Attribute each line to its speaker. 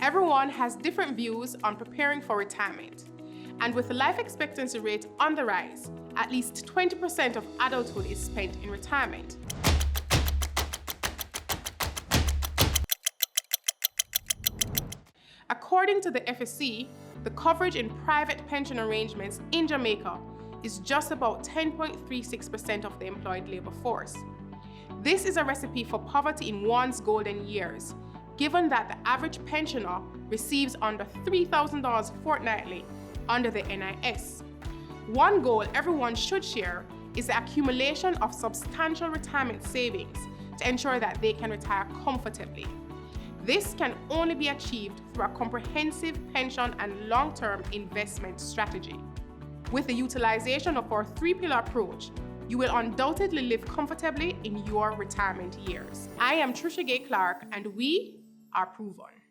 Speaker 1: Everyone has different views on preparing for retirement. And with the life expectancy rate on the rise, at least 20% of adulthood is spent in retirement. According to the FSC, the coverage in private pension arrangements in Jamaica is just about 10.36% of the employed labor force. This is a recipe for poverty in one's golden years, given that the average pensioner receives under $3,000 fortnightly under the NIS. One goal everyone should share is the accumulation of substantial retirement savings to ensure that they can retire comfortably. This can only be achieved through a comprehensive pension and long-term investment strategy. With the utilization of our three-pillar approach, you will undoubtedly live comfortably in your retirement years. I am Trisha Gay Clark, and we are proven.